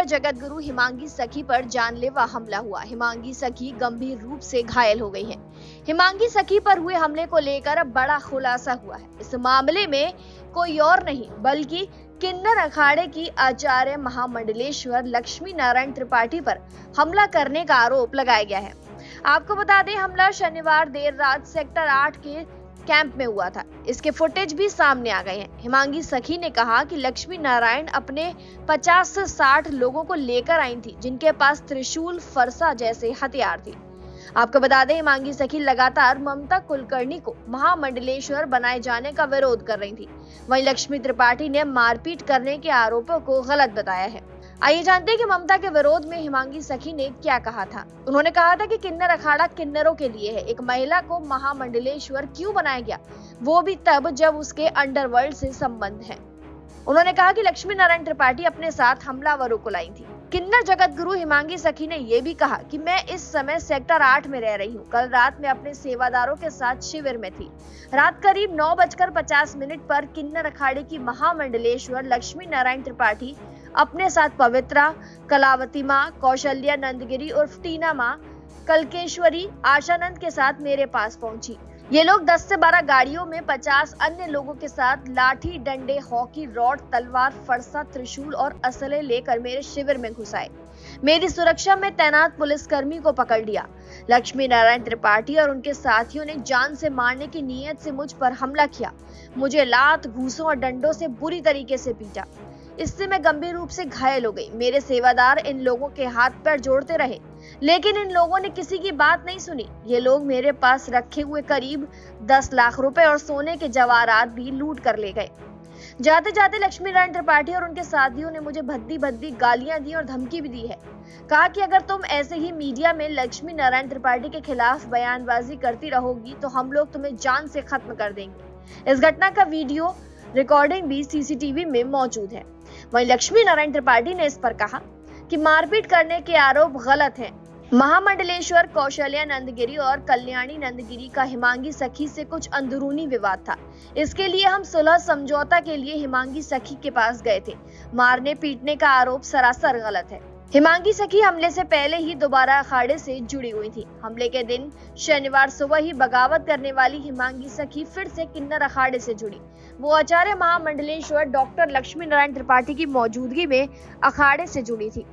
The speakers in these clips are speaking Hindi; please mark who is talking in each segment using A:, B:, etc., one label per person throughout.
A: किन्नर जगत गुरु हिमांगी सखी पर जानलेवा हमला हुआ। हिमांगी सखी गंभीर रूप से घायल हो गई है। हिमांगी सखी पर हुए हमले को लेकर अब बड़ा खुलासा हुआ है। इस मामले में कोई और नहीं बल्कि किन्नर अखाड़े की आचार्य महामंडलेश्वर लक्ष्मी नारायण त्रिपाठी पर हमला करने का आरोप लगाया गया है। आपको बता दें, हमला शनिवार देर रात सेक्टर 8 के कैंप में हुआ था। इसके फुटेज भी सामने आ गए हैं। हिमांगी सखी ने कहा कि लक्ष्मी नारायण अपने 50 से 60 लोगों को लेकर आई थी, जिनके पास त्रिशूल, फरसा जैसे हथियार थे। आपको बता दें, हिमांगी सखी लगातार ममता कुलकर्णी को महामंडलेश्वर बनाए जाने का विरोध कर रही थी। वहीं लक्ष्मी त्रिपाठी ने मारपीट करने के आरोपों को गलत बताया है। आइए जानते हैं कि ममता के विरोध में हिमांगी सखी ने क्या कहा था। उन्होंने कहा था कि किन्नर अखाड़ा किन्नरों के लिए है। एक महिला को महामंडलेश्वर क्यों बनाया गया, वो भी तब जब उसके अंडरवर्ल्ड से संबंध है। उन्होंने कहा कि लक्ष्मी नारायण त्रिपाठी अपने साथ हमलावरों को लाई थी। किन्नर जगत गुरु हिमांगी सखी ने यह भी कहा कि मैं इस समय सेक्टर 8 में रह रही हूँ। कल रात में अपने सेवादारों के साथ शिविर में थी। रात करीब 9:50 पर किन्नर अखाड़े की महामंडलेश्वर लक्ष्मी नारायण त्रिपाठी अपने साथ पवित्रा, कलावती माँ, कौशल्या नंदगिरी उर्फ टीना माँ, कलकेश्वरी, आशानंद के साथ मेरे पास पहुंची। ये लोग 10 से 12 गाड़ियों में 50 अन्य लोगों के साथ लाठी, डंडे, हॉकी रॉड, तलवार, फरसा, त्रिशूल और असले लेकर मेरे शिविर में घुस आए। मेरी सुरक्षा में तैनात पुलिसकर्मी को पकड़ लिया। लक्ष्मी नारायण त्रिपाठी और उनके साथियों ने जान से मारने की नीयत से मुझ पर हमला किया। मुझे लात, घूंसों और डंडों से बुरी तरीके से पीटा। इससे मैं गंभीर रूप से घायल हो गई। मेरे सेवादार इन लोगों के हाथ पैर जोड़ते रहे, लेकिन इन लोगों ने किसी की बात नहीं सुनी। ये लोग मेरे पास रखे हुए करीब 10 लाख रुपए और सोने के जवाहरात भी लूट कर ले गए। जाते जाते लक्ष्मी नारायण त्रिपाठी और उनके साथियों ने मुझे भद्दी भद्दी गालियां दी और धमकी भी दी है। कहा कि अगर तुम ऐसे ही मीडिया में लक्ष्मी नारायण त्रिपाठी के खिलाफ बयानबाजी करती रहोगी तो हम लोग तुम्हें जान से खत्म कर देंगे। इस घटना का वीडियो रिकॉर्डिंग भी सीसीटीवी में मौजूद है। वहीं लक्ष्मी नारायण त्रिपाठी ने इस पर कहा कि मारपीट करने के आरोप गलत हैं। महामंडलेश्वर, कौशल्या नंदगिरी और कल्याणी नंदगिरी का हिमांगी सखी से कुछ अंदरूनी विवाद था। इसके लिए हम सुलह समझौता के लिए हिमांगी सखी के पास गए थे। मारने पीटने का आरोप सरासर गलत है। हिमांगी सखी हमले से पहले ही दोबारा अखाड़े से जुड़ी हुई थी। हमले के दिन शनिवार सुबह ही बगावत करने वाली हिमांगी सखी फिर से किन्नर अखाड़े से जुड़ी। वो आचार्य महामंडलेश्वर डॉक्टर लक्ष्मी नारायण त्रिपाठी की मौजूदगी में अखाड़े से जुड़ी थी।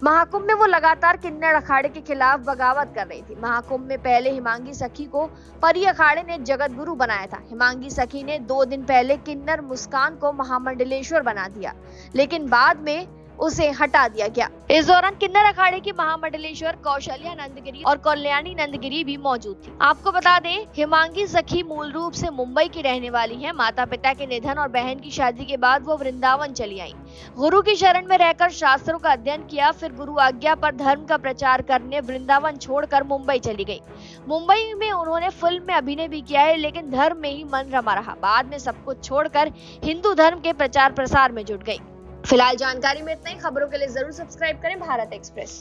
A: महाकुंभ में वो लगातार किन्नर अखाड़े के खिलाफ बगावत कर रही थी। महाकुंभ में पहले हिमांगी सखी को परी अखाड़े ने जगत गुरु बनाया था। हिमांगी सखी ने 2 दिन पहले किन्नर मुस्कान को महामंडलेश्वर बना दिया, लेकिन बाद में उसे हटा दिया गया। इस दौरान किन्नर अखाड़े की महामंडलेश्वर कौशल्या नंदगिरी और कल्याणी नंदगिरी भी मौजूद थी। आपको बता दें, हिमांगी सखी मूल रूप से मुंबई की रहने वाली है। माता पिता के निधन और बहन की शादी के बाद वो वृंदावन चली आई। गुरु की शरण में रहकर शास्त्रों का अध्ययन किया। फिर गुरु आज्ञा पर धर्म का प्रचार करने वृंदावन छोड़कर मुंबई चली गई। मुंबई में उन्होंने फिल्म में अभिनय भी किया है, लेकिन धर्म में ही मन रमा रहा। बाद में सब कुछ छोड़कर हिंदू धर्म के प्रचार प्रसार में जुट गई। फिलहाल जानकारी में इतना ही। खबरों के लिए जरूर सब्सक्राइब करें भारत एक्सप्रेस।